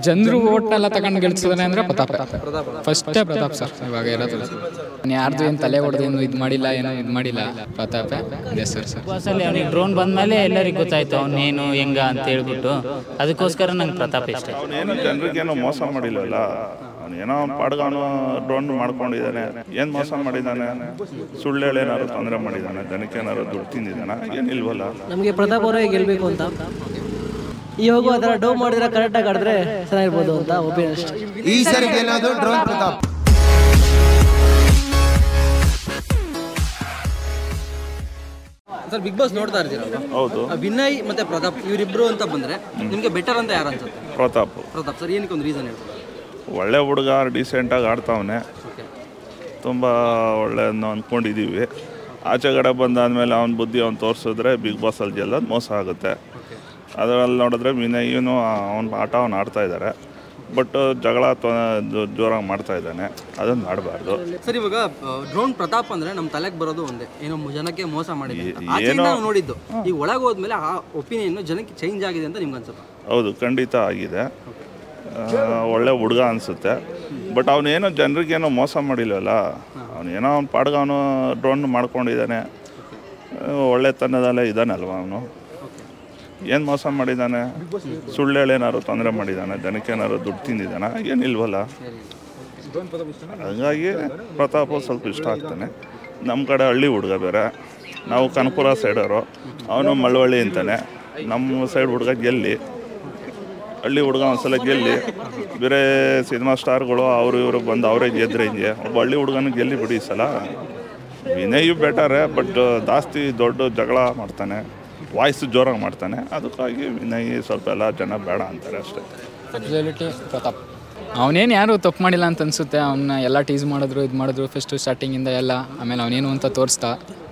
ಜನರು ಓಟ್ನೆಲ್ಲ ತಗೊಂಡು ಗೆಲ್ಸಿದಾನೆ ಅಂದರೆ ಪ್ರತಾಪ್ ಫಸ್ಟೇ ಪ್ರತಾಪ್ ಸರ್ ಇವಾಗ ಇರೋದು. ಯಾರ್ದು ಏನು ತಲೆ ಹೊಡೆದೇನು ಇದು ಮಾಡಿಲ್ಲ, ಏನೋ ಇದು ಮಾಡಿಲ್ಲ, ಪ್ರತಾಪೇ ಇದೆ ಸರ್. ಬಸ್ಸಲ್ಲಿ ಅವನಿಗೆ ಡ್ರೋನ್ ಬಂದಮೇಲೆ ಎಲ್ಲರಿಗೂ ಗೊತ್ತಾಯ್ತು ಅವನೇನು ಹೆಂಗ ಅಂತ ಹೇಳ್ಬಿಟ್ಟು, ಅದಕ್ಕೋಸ್ಕರ ನಂಗೆ ಪ್ರತಾಪ್ ಇಷ್ಟ. ಅವನೇನು ಜನರಿಗೇನೋ ಮೋಸ ಮಾಡಿಲ್ಲಲ್ಲ, ಅವನೇನೋ ಪಾಡ್ಗಾನು ಡ್ರೋನ್ ಮಾಡ್ಕೊಂಡಿದ್ದಾನೆ. ಏನು ಮೋಸ ಮಾಡಿದ್ದಾನೆ? ಸುಳ್ಳು ಹೇಳಿ ಏನಾದ್ರು ತೊಂದರೆ ಮಾಡಿದ್ದಾನೆ? ಜನಕ್ಕೆ ಏನಾದ್ರು ದುಡ್ಡು ತಿಂದಿದ್ದಾನೆ? ಏನಿಲ್ವಲ್ಲ. ನಮಗೆ ಪ್ರತಾಪ್ ಅವರೇ ಗೆಲ್ಲಬೇಕು ಅಂತ. ಇವಾಗ ಅದರ ಡೋ ಮಾಡಿದ್ರೆ ಕರೆಕ್ಟಾಗಿ ಆಡಿದ್ರೆ ಚೆನ್ನಾಗಿರ್ಬೋದು ಅಂತ ಒಪಿನಿಯನ್ ಅಷ್ಟೇ. ಈ ಸರಿ ಗೆಲ್ಲೋದು drone Pratap. Sir Big Boss ನೋಡ್ತಾ ಇರ್ತೀರಲ್ವಾ? ಹೌದು. ವಿನಯ್ ಮತ್ತೆ ಪ್ರತಾಪ್ ಇವರಿಬ್ರು ಅಂತ ಬಂದ್ರೆ ನಿಮಗೆ ಬೆಟರ್ ಅಂತ ಯಾರು ಅನ್ಸುತ್ತೆ? ಪ್ರತಾಪ್ ಸರ್ ಏನಕ್ಕೆ ಒಂದು ರೀಸನ್ ಹೇಳ್ಬೋದು? ಒಳ್ಳೆ ಹುಡುಗ, ಡಿಸೆಂಟಾಗಿ ಆಡ್ತಾವನೆ, ತುಂಬ ಒಳ್ಳೆಯದನ್ನು ಅಂದ್ಕೊಂಡಿದ್ದೀವಿ. ಆಚೆಗಡೆ ಬಂದಾದಮೇಲೆ ಅವನ ಬುದ್ಧಿ ಅವ್ನು ತೋರಿಸಿದ್ರೆ ಬಿಗ್ ಬಾಸಲ್ಲಿ ಗೆಲ್ಲೋದು ಮೋಸ ಆಗುತ್ತೆ. ಅದರಲ್ಲಿ ನೋಡಿದ್ರೆ ವಿನಯ್ಯೂ ಅವನ ಆಟ ಅವ್ನು ಆಡ್ತಾ ಇದ್ದಾರೆ, ಬಟ್ ಜಗಳ ಜೋರಾಗಿ ಮಾಡ್ತಾ ಇದ್ದಾನೆ, ಅದನ್ನು ಆಡಬಾರ್ದು. ಸರ್ ಇವಾಗ ಡ್ರೋನ್ ಪ್ರತಾಪ್ ಅಂದ್ರೆ ನಮ್ಮ ತಲೆಗೆ ಬರೋದು ಒಂದೇ, ಏನೋ ಜನಕ್ಕೆ ಮೋಸ ಮಾಡಿದೆ ಏನೋ ನೋಡಿದ್ದು. ಈಗ ಒಳಗೆ ಹೋದ್ಮೇಲೆ ಆ ಒಪಿನಿಯನ್ ಜನಕ್ಕೆ ಚೇಂಜ್ ಆಗಿದೆ ಅಂತ ನಿಮ್ಗೆ ಅನ್ಸುತ್ತೆ? ಹೌದು, ಖಂಡಿತ ಆಗಿದೆ. ಒಳ್ಳೆ ಹುಡುಗ ಅನಿಸುತ್ತೆ, ಬಟ್ ಅವನೇನೋ ಜನರಿಗೇನೋ ಮೋಸ ಮಾಡಿಲ್ವಲ್ಲ. ಅವನೇನೋ ಅವ್ನು ಪಾಡ್ಗಾನು ಡ್ರೋನ್ ಮಾಡ್ಕೊಂಡಿದ್ದಾನೆ, ಒಳ್ಳೆತನದಲ್ಲೇ ಇದ್ದಾನಲ್ವ ಅವನು. ಏನು ಮೋಸ ಮಾಡಿದ್ದಾನೆ? ಸುಳ್ಳು ಹೇಳಿ ಏನಾದ್ರು ತೊಂದರೆ ಮಾಡಿದ್ದಾನೆ? ಜನಕ್ಕೆ ಏನಾದ್ರು ದುಡ್ಡು ತಿಂದಿದ್ದಾನೆ? ಏನಿಲ್ವಲ್ಲ. ಹಾಗಾಗಿ ಪ್ರತಾಪ ಸ್ವಲ್ಪ ಇಷ್ಟ ಆಗ್ತಾನೆ. ನಮ್ಮ ಕಡೆ ಹಳ್ಳಿ ಹುಡುಗ ಬೇರೆ, ನಾವು ಕನಕಪುರ ಸೈಡವರು, ಅವನು ಮಳವಳ್ಳಿ ಅಂತಾನೆ. ನಮ್ಮ ಸೈಡ್ ಹುಡುಗ ಗೆಲ್ಲಿ, ಹಳ್ಳಿ ಹುಡುಗ ಒಂದ್ಸಲ ಗೆಲ್ಲಿ. ಬೇರೆ ಸಿನಿಮಾ ಸ್ಟಾರ್ಗಳು ಅವರು ಇವರು ಬಂದು ಅವರೇ ಗೆದ್ರೆ ಹಿಂಗೆ, ಒಬ್ಬ ಹಳ್ಳಿ ಹುಡುಗನ ಗೆಲ್ಲಿ ಬಿಡಿ ಈ ಸಲ. ವಿನಯು ಬೆಟರೇ, ಬಟ್ ಜಾಸ್ತಿ ದೊಡ್ಡ ಜಗಳ ಮಾಡ್ತಾನೆ, ವಾಯ್ಸು ಜೋರಾಗಿ ಮಾಡ್ತಾನೆ. ಅದಕ್ಕಾಗಿ ವಿನಯ್ ಸ್ವಲ್ಪ ಎಲ್ಲ ಜನ ಬೇಡ ಅಂತಾರೆ ಅಷ್ಟೇ. ಪ್ರತಾಪ್ ಅವನೇನು ಯಾರು ತಪ್ಪು ಮಾಡಿಲ್ಲ ಅಂತ ಅನಿಸುತ್ತೆ. ಅವನ್ನ ಎಲ್ಲ ಟೀಸ್ ಮಾಡಿದ್ರು, ಇದು ಮಾಡಿದ್ರು ಫಸ್ಟು ಸ್ಟಾರ್ಟಿಂಗಿಂದ ಎಲ್ಲ. ಆಮೇಲೆ ಅವನೇನು ಅಂತ ತೋರಿಸ್ತಾ,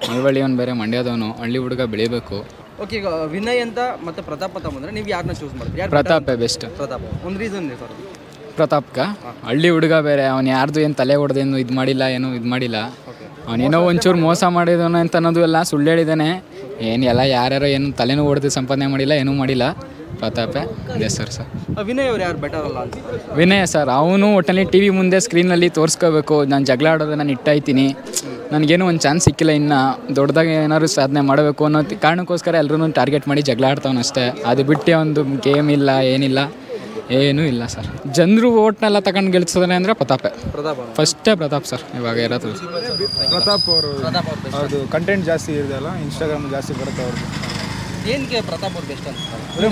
ಮಳವಳ್ಳಿ ಅವ್ನು ಬೇರೆ ಮಂಡ್ಯದವನು, ಹಳ್ಳಿ ಹುಡುಗ ಬೆಳಿಬೇಕು. ಓಕೆ, ಈಗ ವಿನಯ್ ಅಂತ ಮತ್ತೆ ಪ್ರತಾಪ್ ಅಂತ ಬಂದರೆ ನೀವು ಯಾರನ್ನ ಚೂಸ್ ಮಾಡ್ತೀರಿ? ಪ್ರತಾಪೇ ಬೆಸ್ಟ್. ಪ್ರತಾಪ್ ಒಂದು ರೀಸನ್ ಇದೆ ಸರ್. ಪ್ರತಾಪ್ಗ ಹಳ್ಳಿ ಹುಡುಗ ಬೇರೆ, ಅವ್ನು ಯಾರ್ದು ಏನು ತಲೆ ಹೊಡೆದೇನು ಇದು ಮಾಡಿಲ್ಲ, ಏನೋ ಇದು ಮಾಡಿಲ್ಲ. ಅವನೇನೋ ಒಂಚೂರು ಮೋಸ ಮಾಡಿದವನು ಅಂತ ಅನ್ನೋದು ಎಲ್ಲ ಸುಳ್ಳು ಹೇಳಿದ್ದಾನೆ. ಏನು ಎಲ್ಲ ಯಾರ್ಯಾರೋ ಏನು ತಲೆನೂ ಹೊಡೆದು ಸಂಪಾದನೆ ಮಾಡಿಲ್ಲ, ಏನೂ ಮಾಡಿಲ್ಲ. ಪ್ರತಾಪೇ ಇದೆ ಸರ್. ವಿನಯ್ ಅವ್ರು ಯಾರು ಬೆಟರ್ ಅಲ್ಲ ಅಂತ? ವಿನಯ್ ಸರ್, ಅವನು ಒಟ್ಟಲ್ಲಿ ಟಿ ವಿ ಮುಂದೆ ಸ್ಕ್ರೀನಲ್ಲಿ ತೋರಿಸ್ಕೋಬೇಕು, ನಾನು ಜಗಳ ಆಡೋದು ನಾನು ಇಟ್ಟಾಯ್ತೀನಿ, ನನಗೇನು ಒಂದು ಚಾನ್ಸ್ ಸಿಕ್ಕಿಲ್ಲ, ಇನ್ನು ದೊಡ್ಡದಾಗಿ ಏನಾದ್ರು ಸಾಧನೆ ಮಾಡಬೇಕು ಅನ್ನೋ ಕಾರಣಕ್ಕೋಸ್ಕರ ಎಲ್ಲರೂ ಟಾರ್ಗೆಟ್ ಮಾಡಿ ಜಗಳ ಆಡ್ತಾವನಷ್ಟೇ. ಅದು ಬಿಟ್ಟು ಒಂದು ಗೇಮ್ ಇಲ್ಲ, ಏನಿಲ್ಲ, ಏನೂ ಇಲ್ಲ ಸರ್. ಜನರು ಓಟ್ನೆಲ್ಲ ತಗೊಂಡು ಗೆಲ್ಸಿದಾನೆ ಅಂದರೆ ಪ್ರತಾಪೇ ಫಸ್ಟೇ ಪ್ರತಾಪ್ ಸರ್ ಇವಾಗ ಇರೋದು. ಪ್ರತಾಪ್ ಅವರು ಅದು ಕಂಟೆಂಟ್ ಜಾಸ್ತಿ ಇದೆಯಲ್ಲ, ಇನ್ಸ್ಟಾಗ್ರಾಮ್ ಜಾಸ್ತಿ ಬರುತ್ತೆ ಅವ್ರಿಗೆ. ಏನಕ್ಕೆ ಪ್ರತಾಪ್ ಅವ್ರು ಬೆಸ್ಟ್ ಅಂತ?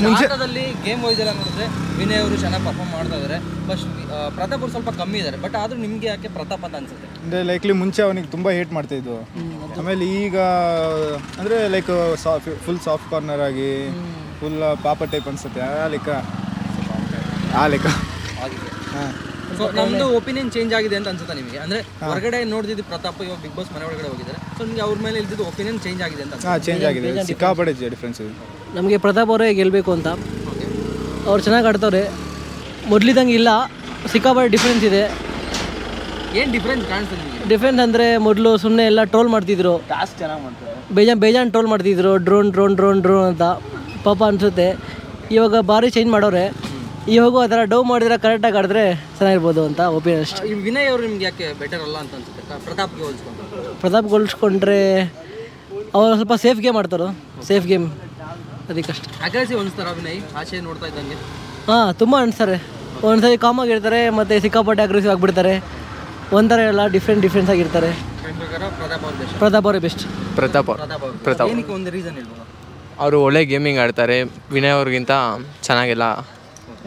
ಮುಂಚೆದಲ್ಲಿ ಗೇಮ್ ವೈಸ್ ಎಲ್ಲ ನೋಡಿದ್ರೆ ವಿನಯ್ ಅವರು ಚೆನ್ನಾಗಿ ಪರ್ಫಾರ್ಮ್ ಮಾಡ್ತಾ ಇದ್ದಾರೆ, ಬಟ್ ಪ್ರತಾಪ್ ಅವರು ಸ್ವಲ್ಪ ಕಮ್ಮಿ ಇದ್ದಾರೆ. ಬಟ್ ಆದರೂ ನಿಮಗೆ ಯಾಕೆ ಪ್ರತಾಪ್ ಅಂತ ಅನ್ಸುತ್ತೆ? ಅಂದರೆ ಲೈಕ್ಲಿ ಮುಂಚೆ ಅವನಿಗೆ ತುಂಬ ಹೇಟ್ ಮಾಡ್ತಾಯಿದ್ದು, ಆಮೇಲೆ ಈಗ ಅಂದರೆ ಲೈಕ್ ಫುಲ್ ಸಾಫ್ಟ್ ಕಾರ್ನರ್ ಆಗಿ ಫುಲ್ ಪಾಪ ಟೈಪ್ ಅನಿಸುತ್ತೆ. ಆ ಲೆಕ್ಕ ಹಾಂ. ಸೊ ನಮ್ಮದು ಒಪಿನಿಯನ್ ಚೇಂಜ್ ಆಗಿದೆ ಅಂತ ಅನ್ಸುತ್ತಾ ನಿಮಗೆ? ಅಂದರೆ ಹೊರಗಡೆ ನೋಡ್ತಿದ್ದು ಪ್ರತಾಪ್ ಇವಾಗ ಬಿಗ್ ಬಾಸ್ ಮನೆ ಒಳಗಡೆ ಹೋಗಿದ್ದಾರೆ, ಸೊ ನಿಮಗೆ ಅವ್ರ ಮೇಲೆ ಇದ್ದಿದ್ದು ಒಪಿನಿಯನ್ ಚೇಂಜ್ ಆಗಿದೆ ಅಂತ? ಹಾಂ, ಚೇಂಜ್ ಆಗಿದೆ, ಸಿಕ್ಕಾಪಟ್ಟೆ ಡಿಫ್ರೆನ್ಸ್ ಇದೆ. ನಮಗೆ ಪ್ರತಾಪ್ ಅವರೇ ಗೆಲ್ಲಬೇಕು ಅಂತ. ಅವ್ರು ಚೆನ್ನಾಗಿ ಆಡ್ತವ್ರೆ, ಮೊದಲಿದ್ದಂಗೆ ಇಲ್ಲ, ಸಿಕ್ಕಾಪಟ್ಟೆ ಡಿಫ್ರೆನ್ಸ್ ಇದೆ. ಏನು ಡಿಫ್ರೆನ್ಸ್ ಕಾಣಿಸ್ತದೆ ನಿಮಗೆ? ಡಿಫ್ರೆನ್ಸ್ ಅಂದರೆ ಮೊದಲು ಸುಮ್ಮನೆ ಎಲ್ಲ ಟ್ರೋಲ್ ಮಾಡ್ತಿದ್ರು, ಟಾಸ್ಕ್ ಚೆನ್ನಾಗಿ ಮಾಡ್ತಾರೆ, ಬೇಜಾನ್ ಟ್ರೋಲ್ ಮಾಡ್ತಿದ್ರು, ಡ್ರೋನ್ ಅಂತ ಪಾಪ ಅನಿಸುತ್ತೆ. ಇವಾಗ ಭಾರಿ ಚೇಂಜ್ ಮಾಡೋರೆ. ಇವಾಗೂ ಅದರ ಡೋ ಮಾಡಿದ್ರೆ ಕರೆಕ್ಟಾಗಿ ಆಡಿದ್ರೆ ಚೆನ್ನಾಗಿರ್ಬೋದು ಅಂತ ಒಪಿನಿಯನ್ ಅಷ್ಟೇ. ಈ ವಿನಯ್ ಅವರು ನಿಮ್ಗೆ ಯಾಕೆ ಬೆಟರ್ ಅಲ್ಲ ಅಂತ ಅನ್ಸುತ್ತೆ ಪ್ರತಾಪ್ಗೆ ಹೋಲಿಸ್ಕೊಂಡು? ಪ್ರತಾಪ್ ಹೋಲಿಸ್ಕೊಂಡ್ರೆ ಅವರು ಸ್ವಲ್ಪ ಸೇಫ್ ಗೇಮ್ ಆಡ್ತಾರೋ, ಸೇಫ್ ಗೇಮ್ ಅದಕ್ಕಷ್ಟೇ. ಅಗ್ರೆಸಿವ್ ಅನಿಸ್ತಾರ ವಿನಯ್ ಆಚೆ ನೋಡ್ತಾ ಇದ್ದಂಗೆ? ಹಾಂ, ತುಂಬ ಅನಿಸ್ತಾರೆ. ಒಂದ್ಸರಿ ಕಾಮಾಗಿ ಇರ್ತಾರೆ, ಮತ್ತು ಸಿಕ್ಕಾಪಟ್ಟೆ ಅಗ್ರೆಸಿವ್ ಆಗಿಬಿಡ್ತಾರೆ. ಒಂಥರ ಎಲ್ಲ ಡಿಫ್ರೆನ್ಸ್ ಆಗಿರ್ತಾರೆ. ಪ್ರತಾಪ್ ಅವರೇ ಬೆಸ್ಟ್. ಪ್ರತಾಪ್ ಏನಕ್ಕೆ ಒಂದು ರೀಸನ್ ಹೇಳ್ಬೋದು? ಅವರು ಒಳ್ಳೆ ಗೇಮಿಂಗ್ ಆಡ್ತಾರೆ. ವಿನಯ್ ಅವ್ರಿಗಿಂತ ಚೆನ್ನಾಗೆಲ್ಲ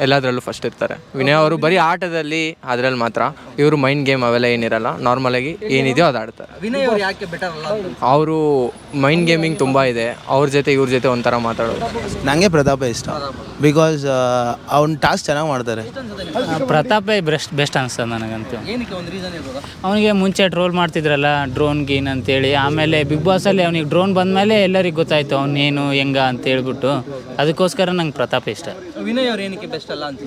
ಎಲ್ಲದರಲ್ಲೂ ಫಸ್ಟ್ ಇರ್ತಾರೆ. ವಿನಯ್ ಅವರು ಬರೀ ಆಟದಲ್ಲಿ ಅದರಲ್ಲಿ ಮಾತ್ರ, ಇವರು ಮೈಂಡ್ ಗೇಮ್ ಅವೆಲ್ಲ ಏನಿರಲ್ಲ, ನಾರ್ಮಲಾಗಿ ಏನಿದೆಯೋ ಅದು ಆಡ್ತಾರೆ. ವಿನಯ್ ಅವರು ಯಾಕೆ ಬೆಟರ್ ಅಲ್ಲ? ಅವರು ಮೈಂಡ್ ಗೇಮಿಂಗ್ ತುಂಬ ಇದೆ, ಅವ್ರ ಜೊತೆ ಇವ್ರ ಜೊತೆ ಒಂಥರ ಮಾತಾಡೋದು. ನನಗೆ ಪ್ರತಾಪೇ ಇಷ್ಟ, ಬಿಕಾಸ್ ಅವ್ನು ಟಾಸ್ಕ್ ಚೆನ್ನಾಗಿ ಮಾಡ್ತಾರೆ. ಪ್ರತಾಪೇ ಬೆಸ್ಟ್ ಅನಿಸ್ತದೆ ನನಗಂತೂ. ಏನಕ್ಕೆ ಒಂದು ರೀಸನ್ ಹೇಳ್ಬೋದಾ? ಅವನಿಗೆ ಮುಂಚೆ ಟ್ರೋಲ್ ಮಾಡ್ತಿದ್ರಲ್ಲ ಡ್ರೋನ್ ಗೀನ್ ಅಂತೇಳಿ, ಆಮೇಲೆ ಬಿಗ್ ಬಾಸಲ್ಲಿ ಅವನಿಗೆ ಡ್ರೋನ್ ಬಂದಮೇಲೆ ಎಲ್ಲರಿಗೂ ಗೊತ್ತಾಯ್ತು ಅವನೇನು ಹೆಂಗ ಅಂತ ಹೇಳ್ಬಿಟ್ಟು, ಅದಕ್ಕೋಸ್ಕರ ನಂಗೆ ಪ್ರತಾಪ್ ಇಷ್ಟ. ವಿನಯ್ ಅವ್ರು ಏನಕ್ಕೆ ಬೆಸ್ಟ್ ಅಲ್ಲ ಅಂತ?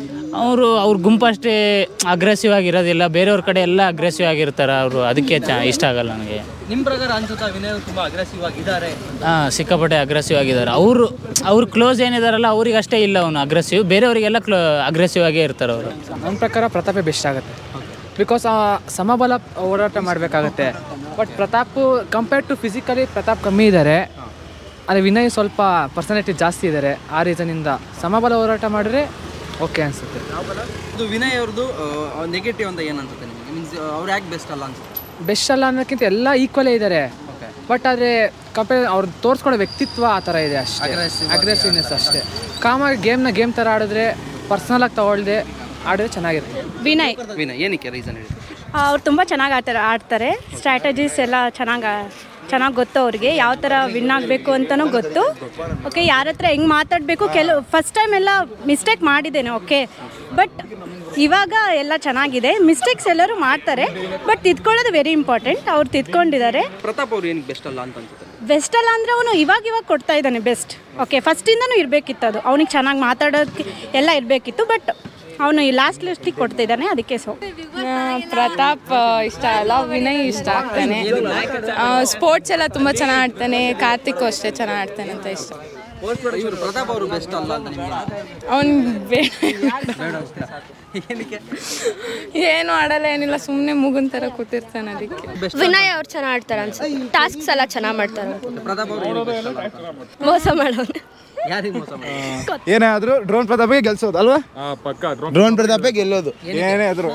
ಅವ್ರ ಗುಂಪಷ್ಟೇ ಅಗ್ರೆಸಿವ್ ಆಗಿರೋದಿಲ್ಲ, ಬೇರೆಯವ್ರ ಕಡೆ ಎಲ್ಲ ಅಗ್ರೆಸಿವ್ ಆಗಿರ್ತಾರೆ ಅವರು, ಅದಕ್ಕೆ ಇಷ್ಟ ಆಗಲ್ಲ ನನಗೆ. ನಿಮ್ಮ ಪ್ರಕಾರ ಅನ್ಸುತ್ತಾ ವಿನಯ್ ಅವರು ತುಂಬ ಅಗ್ರೆಸಿವ್ ಆಗಿದ್ದಾರೆ? ಸಿಕ್ಕಾಪಟ್ಟೆ ಅಗ್ರೆಸಿವ್ ಆಗಿದ್ದಾರೆ. ಅವ್ರು ಕ್ಲೋಸ್ ಏನಿದಾರಲ್ಲ ಅವ್ರಿಗೆ ಅಷ್ಟೇ ಇಲ್ಲ ಅವನು ಅಗ್ರೆಸಿವ್, ಬೇರೆಯವರಿಗೆಲ್ಲ ಅಗ್ರೆಸಿವ್ ಆಗೇ ಇರ್ತಾರೆ ಅವರು. ನನ್ನ ಪ್ರಕಾರ ಪ್ರತಾಪೇ ಬೆಸ್ಟ್ ಆಗುತ್ತೆ. ಬಿಕಾಸ್ ಸಮಬಲ ಹೋರಾಟ ಮಾಡಬೇಕಾಗತ್ತೆ. But Pratap compare to physically Pratap ಕಮ್ಮಿ ಇದ್ದಾರೆ, ಆದರೆ ವಿನಯ್ ಸ್ವಲ್ಪ ಪರ್ಸನಾಲಿಟಿ ಜಾಸ್ತಿ ಇದ್ದಾರೆ. ಆ ರೀಸನಿಂದ ಸಮಬಲ ಹೋರಾಟ ಮಾಡಿದ್ರೆ ಓಕೆ ಅನಿಸುತ್ತೆ. ಇದು ವಿನಯ್ ಅವ್ರದ್ದು ನೆಗೆಟಿವ್ ಅಂತ ಏನು ಅನ್ಸುತ್ತೆ ನಿಮಗೆ? ಮೀನ್ಸ್ ಅವ್ರು ಯಾಕೆ ಬೆಸ್ಟ್ ಅಲ್ಲ ಅನ್ಸುತ್ತೆ? ಬೆಸ್ಟ್ ಅಲ್ಲ ಅನ್ನೋಕ್ಕಿಂತ ಎಲ್ಲ ಈಕ್ವಲೇ ಇದ್ದಾರೆ. ಬಟ್ ಆದರೆ ಕಂಪೇರ್ ಅವ್ರು ತೋರಿಸ್ಕೊಡೋ ವ್ಯಕ್ತಿತ್ವ ಆ ಥರ ಇದೆ ಅಷ್ಟೇ, ಅಗ್ರೆಸಿವ್ನೆಸ್ ಅಷ್ಟೇ. ಕಾಮಾಗಿ ಗೇಮ್ ಥರ ಆಡಿದ್ರೆ ಪರ್ಸ್ನಲಾಗಿ ತಗೊಳ್ದೆ ಆಡಿದ್ರೆ ಚೆನ್ನಾಗಿರುತ್ತೆ. ವಿನಯ್ ಏನಕ್ಕೆ ರೀಸನ್ ಹೇಳಿ? ಅವ್ರು ತುಂಬ ಚೆನ್ನಾಗಿ ಆಡ್ತಾರೆ. ಸ್ಟ್ರಾಟಜೀಸ್ ಎಲ್ಲ ಚೆನ್ನಾಗಿ ಗೊತ್ತು ಅವ್ರಿಗೆ, ಯಾವ ಥರ ವಿನ್ ಆಗಬೇಕು ಅಂತಲೂ ಗೊತ್ತು. ಓಕೆ, ಯಾರ ಹತ್ರ ಹೆಂಗೆ ಮಾತಾಡಬೇಕು, ಫಸ್ಟ್ ಟೈಮ್ ಎಲ್ಲ ಮಿಸ್ಟೇಕ್ ಮಾಡಿದ್ದೇನೆ, ಓಕೆ. ಬಟ್ ಇವಾಗ ಎಲ್ಲ ಚೆನ್ನಾಗಿದೆ. ಮಿಸ್ಟೇಕ್ಸ್ ಎಲ್ಲರೂ ಮಾಡ್ತಾರೆ, ಬಟ್ ತಿದ್ಕೊಳ್ಳೋದು ವೆರಿ ಇಂಪಾರ್ಟೆಂಟ್. ಅವ್ರು ತಿದ್ಕೊಂಡಿದ್ದಾರೆ. ಪ್ರತಾಪ್ ಅವ್ರು ಏನಕ್ಕೆ ಬೆಸ್ಟ್ ಅಲ್ಲ ಅಂತ ಅನ್ಸುತ್ತೆ? ಬೆಸ್ಟ್ ಅಲ್ಲ ಅಂದರೆ ಅವನು ಇವಾಗ ಕೊಡ್ತಾ ಇದ್ದಾನೆ ಬೆಸ್ಟ್. ಓಕೆ, ಫಸ್ಟಿಂದನೂ ಇರಬೇಕಿತ್ತು ಅದು, ಅವನಿಗೆ ಚೆನ್ನಾಗಿ ಮಾತಾಡೋದಕ್ಕೆ ಎಲ್ಲ ಇರಬೇಕಿತ್ತು. ಬಟ್ ಅವನು ಈ ಲಾಸ್ಟಿಗೆ ಕೊಡ್ತಿದ್ದಾನೆ, ಅದಕ್ಕೆ ಪ್ರತಾಪ್ ಇಷ್ಟ ಅಲ್ಲ, ವಿನಯ್ ಇಷ್ಟ ಆಗ್ತಾನೆ. ಸ್ಪೋರ್ಟ್ಸ್ ಎಲ್ಲ ತುಂಬ ಚೆನ್ನಾಗಿ ಆಡ್ತಾನೆ. ಕಾರ್ತಿಕ್ ಅಷ್ಟೇ ಚೆನ್ನಾಗಿ ಆಡ್ತಾನೆ ಅಂತ ಇಷ್ಟ. ಪ್ರತಾಪ್ ಅವರು ಬೆಸ್ಟ್ ಅಲ್ಲ ಅಂತ ನಿಮಗೆ? ಅವನು ಏನು ಆಡಲ್ಲ, ಏನಿಲ್ಲ, ಸುಮ್ಮನೆ ಮುಗುನ್ ಥರ ಕೂತಿರ್ತಾನೆ. ಅದಕ್ಕೆ ವಿನಯ್ ಅವ್ರು ಚೆನ್ನಾಗಿ ಆಡ್ತಾರೆ ಅನ್ಸುತ್ತೆ. ಟಾಸ್ಕ್ಸ್ ಎಲ್ಲ ಚೆನ್ನಾಗಿ ಮಾಡ್ತಾರೆ. ಪ್ರತಾಪ್ ಅವರು ಮೋಸ ಮಾಡೋನು. ಏನೇ ಆದರೂ ಡ್ರೋನ್ ಪ್ರತಾಪೇ ಗೆಲ್ಸೋದು ಅಲ್ವಾ? ಡ್ರೋನ್ ಪ್ರತಾಪೇ ಗೆಲ್ಲೋದು ಏನೇ ಆದರೂ.